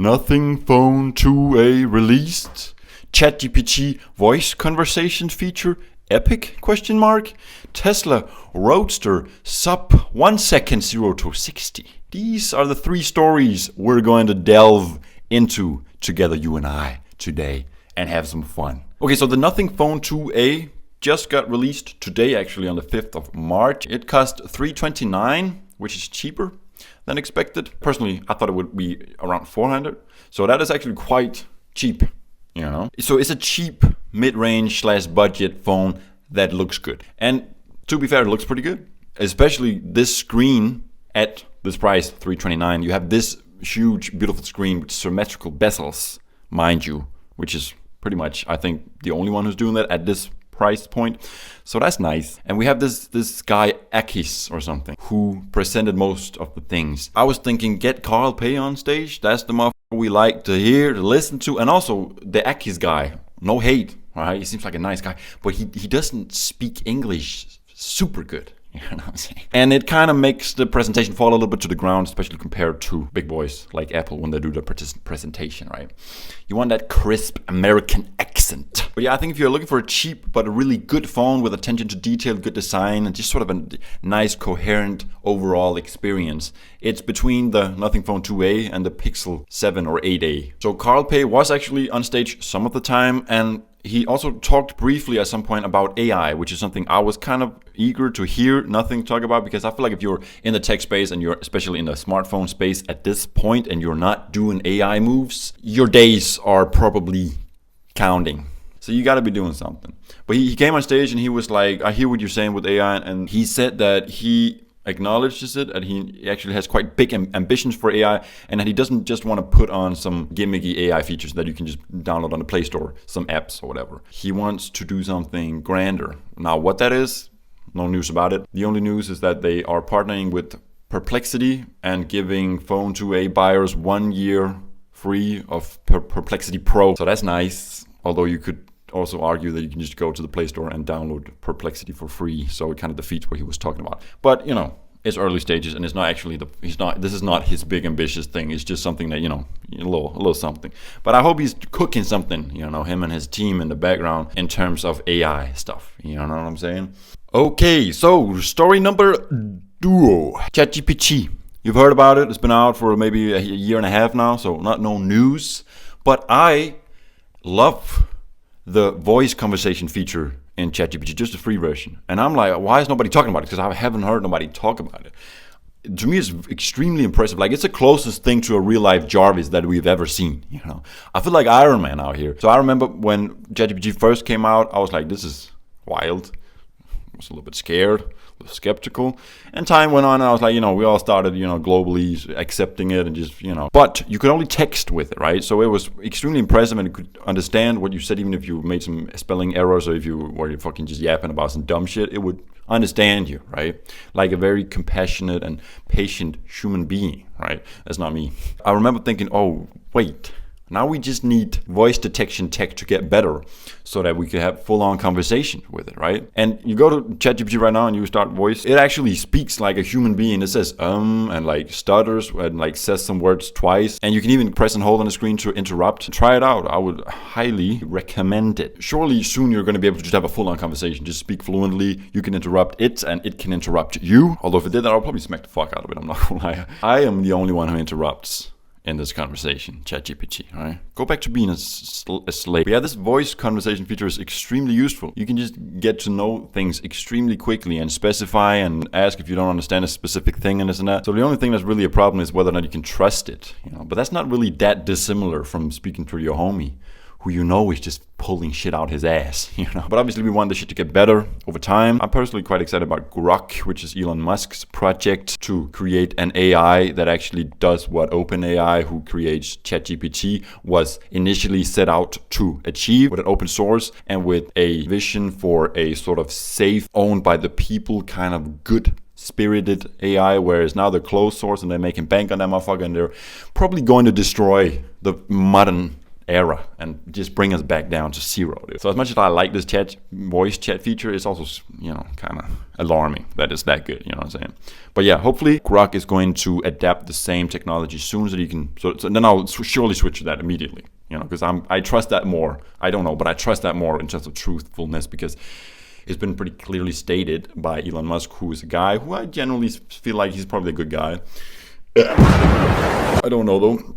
Nothing Phone 2a released. ChatGPT voice conversation feature epic? Tesla Roadster sub 1 second 0 to 60. These are the three stories we're going to delve into together, you and I, today, and have some fun. Okay, so the Nothing Phone 2a just got released today, actually on the 5th of March. It cost $329, which is cheaper than expected. Personally, I thought it would be around $400. So that is actually quite cheap, you know. So it's a cheap mid-range / budget phone that looks good. And to be fair, it looks pretty good. Especially this screen at this price, $329. You have this huge, beautiful screen with symmetrical bezels, mind you, which is pretty much, I think, the only one who's doing that at this price point. So that's nice. And we have this guy Akis or something who presented most of the things. I was thinking, get Carl Pei on stage. That's the motherfucker we like to hear, to listen to. And also the Akis guy, no hate, all right? He seems like a nice guy, but he doesn't speak English super good. You know what I'm saying? And it kind of makes the presentation fall a little bit to the ground, especially compared to big boys like Apple when they do the presentation, right? You want that crisp American accent. But yeah, I think if you're looking for a cheap but a really good phone with attention to detail, good design, and just sort of a nice, coherent overall experience, it's between the Nothing Phone 2a and the Pixel 7 or 8a. So Carl Pei was actually on stage some of the time, and he also talked briefly at some point about AI, which is something I was kind of eager to hear Nothing talk about, because I feel like if you're in the tech space and you're especially in the smartphone space at this point and you're not doing AI moves, your days are probably counting. So you got to be doing something. But he came on stage and he was like, I hear what you're saying with AI. And he said that he acknowledges it, and he actually has quite big ambitions for AI, and that he doesn't just want to put on some gimmicky AI features that you can just download on the Play Store, some apps or whatever. He wants to do something grander. Now, what that is, no news about it. The only news is that they are partnering with Perplexity and giving Phone 2a buyers 1 year free of Perplexity Pro. So that's nice, although you could also argue that you can just go to the Play Store and download Perplexity for free, so it kind of defeats what he was talking about. But you know, it's early stages, and it's not actually this is not his big ambitious thing. It's just something that, you know, a little something. But I hope he's cooking something, you know, him and his team in the background in terms of AI stuff. You know what I'm saying? Okay, so story number 2, ChatGPT. You've heard about it. It's been out for maybe a year and a half now, so not no news. But I love the voice conversation feature in ChatGPT, just the free version. And I'm like, why is nobody talking about it? Because I haven't heard nobody talk about it. To me, it's extremely impressive. Like, it's the closest thing to a real-life Jarvis that we've ever seen, you know? I feel like Iron Man out here. So I remember when ChatGPT first came out, I was like, this is wild. I was a little bit scared, a little skeptical. And time went on, and I was like, you know, we all started, you know, globally accepting it and just, you know. But you could only text with it, right? So it was extremely impressive, and it could understand what you said, even if you made some spelling errors or if you were fucking just yapping about some dumb shit. It would understand you, right? Like a very compassionate and patient human being, right? That's not me. I remember thinking, oh, wait. Now we just need voice detection tech to get better so that we can have full-on conversation with it, right? And you go to ChatGPT right now and you start voice. It actually speaks like a human being. It says and like stutters and like says some words twice. And you can even press and hold on the screen to interrupt. Try it out. I would highly recommend it. Surely soon you're going to be able to just have a full-on conversation. Just speak fluently. You can interrupt it and it can interrupt you. Although if it did that, I'll probably smack the fuck out of it. I'm not going to lie. I am the only one who interrupts in this conversation, ChatGPT, all right? Go back to being a slave. But yeah, this voice conversation feature is extremely useful. You can just get to know things extremely quickly and specify and ask if you don't understand a specific thing and this and that. So the only thing that's really a problem is whether or not you can trust it, you know? But that's not really that dissimilar from speaking to your homie, who you know is just pulling shit out his ass, you know. But obviously we want this shit to get better over time. I'm personally quite excited about Grok, which is Elon Musk's project to create an AI that actually does what OpenAI, who creates ChatGPT, was initially set out to achieve, with an open source and with a vision for a sort of safe, owned by the people, kind of good spirited AI, whereas now they're closed source and they're making bank on that motherfucker, and they're probably going to destroy the modern era and just bring us back down to zero. Dude. So as much as I like this voice chat feature, it's also, kind of alarming that it's that good, you know what I'm saying? But yeah, hopefully Grok is going to adapt the same technology soon so that you can, so then I'll surely switch to that immediately, because I trust that more. I don't know, but I trust that more in terms of truthfulness, because it's been pretty clearly stated by Elon Musk, who is a guy who I generally feel like he's probably a good guy. I don't know though,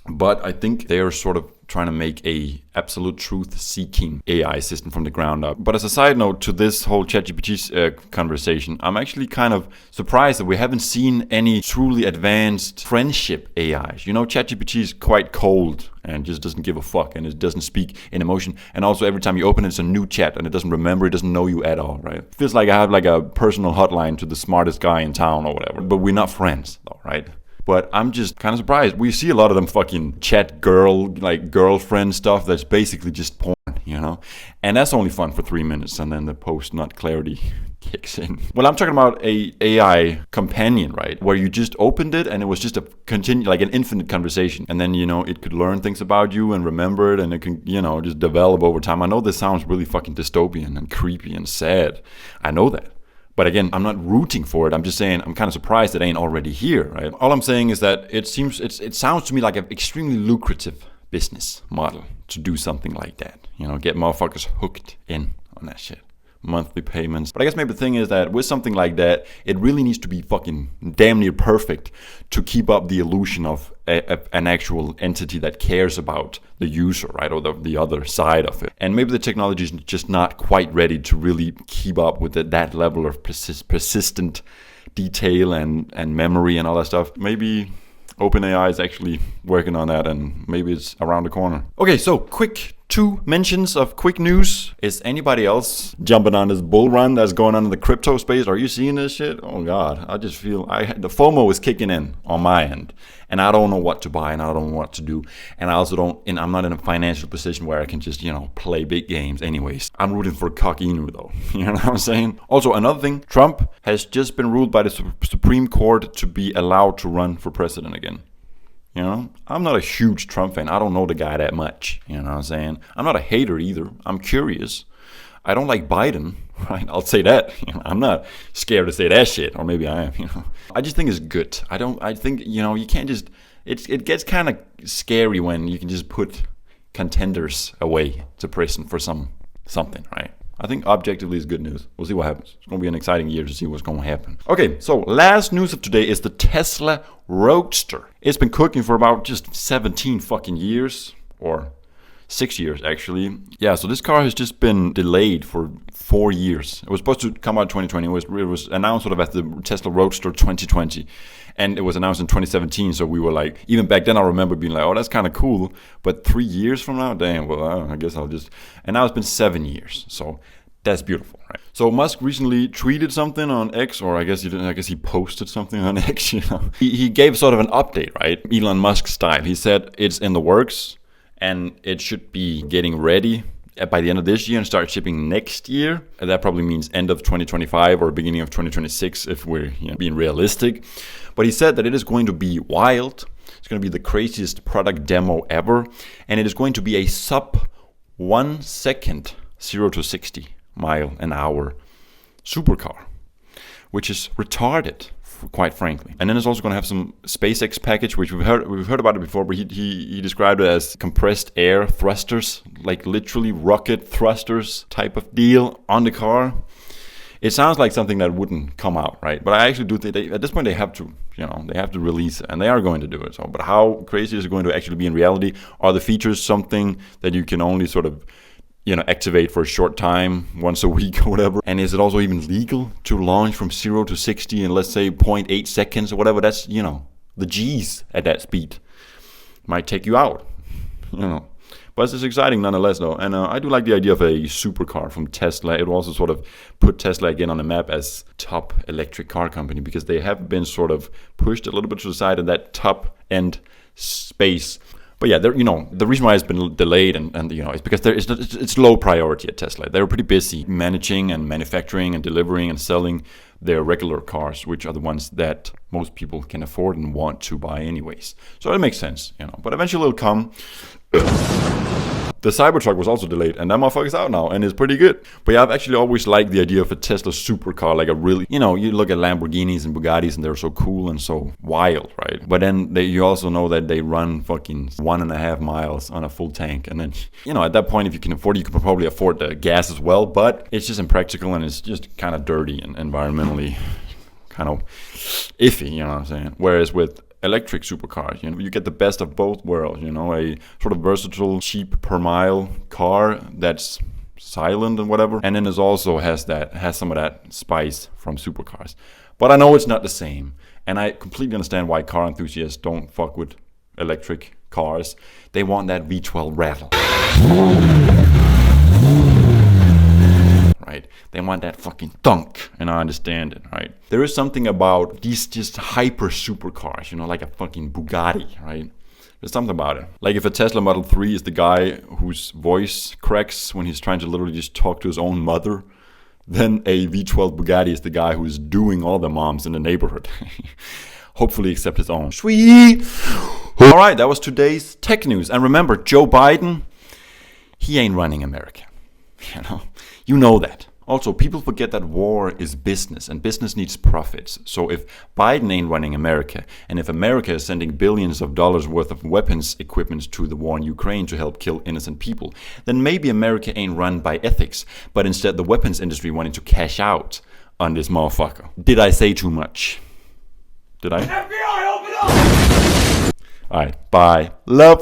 but I think they are sort of trying to make a absolute truth-seeking AI system from the ground up. But as a side note to this whole ChatGPT conversation, I'm actually kind of surprised that we haven't seen any truly advanced friendship AIs. ChatGPT is quite cold and just doesn't give a fuck, and it doesn't speak in emotion. And also every time you open it, it's a new chat, and it doesn't know you at all, right? It feels like I have like a personal hotline to the smartest guy in town or whatever. But we're not friends though, right? But I'm just kind of surprised. We see a lot of them fucking chat girlfriend stuff that's basically just porn, And that's only fun for 3 minutes, and then the post-nut clarity kicks in. Well, I'm talking about a AI companion, right? Where you just opened it, and it was just like an infinite conversation. And then, it could learn things about you and remember it, and it can, just develop over time. I know this sounds really fucking dystopian and creepy and sad. I know that. But again, I'm not rooting for it. I'm just saying I'm kind of surprised it ain't already here, right? All I'm saying is that it sounds to me like an extremely lucrative business model to do something like that. Get motherfuckers hooked in on that shit. Monthly payments. But I guess maybe the thing is that with something like that, it really needs to be fucking damn near perfect to keep up the illusion of an actual entity that cares about the user, right? Or the other side of it. And maybe the technology is just not quite ready to really keep up with that level of persistent detail and memory and all that stuff. Maybe OpenAI is actually working on that, and maybe it's around the corner. Okay, so quick 2 mentions of quick news. Is anybody else jumping on this bull run that's going on in the crypto space? Are you seeing this shit? Oh God, I just feel the FOMO is kicking in on my end, and I don't know what to buy and I don't know what to do, and I also I'm not in a financial position where I can just play big games. Anyways, I'm rooting for Cock Inu though. You know what I'm saying? Also, another thing, Trump has just been ruled by the Supreme Court to be allowed to run for president again. I'm not a huge Trump fan. I don't know the guy that much. You know what I'm saying? I'm not a hater either. I'm curious. I don't like Biden, right? I'll say that. I'm not scared to say that shit, or maybe I am. I just think it's good. I think you can't just. It gets kind of scary when you can just put contenders away to prison for something, right? I think objectively is good news. We'll see what happens. It's going to be an exciting year to see what's going to happen. Okay, so last news of today is the Tesla Roadster. It's been cooking for about just 17 fucking years, or 6 years actually. Yeah, so this car has just been delayed for 4 years. It was supposed to come out in 2020. It was announced sort of as the Tesla Roadster 2020. And it was announced in 2017, so we were like, even back then I remember being like, oh, that's kind of cool. But 3 years from now, damn, well, I guess I'll just... And now it's been 7 years, so that's beautiful, right? So Musk recently tweeted something on X, or I guess he didn't. I guess he posted something on X, He gave sort of an update, right? Elon Musk style. He said it's in the works, and it should be getting ready by the end of this year and start shipping next year. And that probably means end of 2025 or beginning of 2026 if we're being realistic. But he said that it is going to be wild. It's going to be the craziest product demo ever. And it is going to be a sub 1 second 0 to 60 mile an hour supercar, which is retarded, quite frankly. And then it's also going to have some SpaceX package, which we've heard about it before, but he described it as compressed air thrusters, like literally rocket thrusters type of deal on the car. It sounds like something that wouldn't come out, right? But I actually do think at this point they have to, they have to release it, and they are going to do it. So, but how crazy is it going to actually be in reality? Are the features something that you can only sort of activate for a short time, once a week or whatever? And is it also even legal to launch from 0 to 60 in, let's say, 0.8 seconds or whatever? That's, the G's at that speed might take you out, But it's exciting nonetheless, though. And I do like the idea of a supercar from Tesla. It will also sort of put Tesla again on the map as top electric car company, because they have been sort of pushed a little bit to the side in that top end space. But yeah, the reason why it's been delayed and is because it's low priority at Tesla. They're pretty busy managing and manufacturing and delivering and selling their regular cars, which are the ones that most people can afford and want to buy anyways. So it makes sense, But eventually it'll come. The Cybertruck was also delayed, and that motherfucker's out now, and it's pretty good. But yeah, I've actually always liked the idea of a Tesla supercar, like a really, you look at Lamborghinis and Bugattis, and they're so cool and so wild, right? But then you also know that they run fucking 1.5 miles on a full tank, and then, at that point, if you can afford it, you can probably afford the gas as well, but it's just impractical, and it's just kind of dirty and environmentally kind of iffy, you know what I'm saying? Whereas with electric supercars, you get the best of both worlds, a sort of versatile, cheap per mile car that's silent and whatever, and then it also has some of that spice from supercars. But I know it's not the same, and I completely understand why car enthusiasts don't fuck with electric cars. They want that V12 rattle. Right? They want that fucking thunk, and I understand it, right? There is something about these just hyper supercars, like a fucking Bugatti, right? There's something about it. Like if a Tesla Model 3 is the guy whose voice cracks when he's trying to literally just talk to his own mother, then a V12 Bugatti is the guy who's doing all the moms in the neighborhood. Hopefully except his own. Sweet! Alright, that was today's tech news. And remember, Joe Biden, he ain't running America. You know that. Also, people forget that war is business, and business needs profits. So if Biden ain't running America, and if America is sending billions of dollars worth of weapons equipment to the war in Ukraine to help kill innocent people, then maybe America ain't run by ethics, but instead the weapons industry wanting to cash out on this motherfucker. Did I say too much? Did I? FBI, open up! Alright, bye. Love.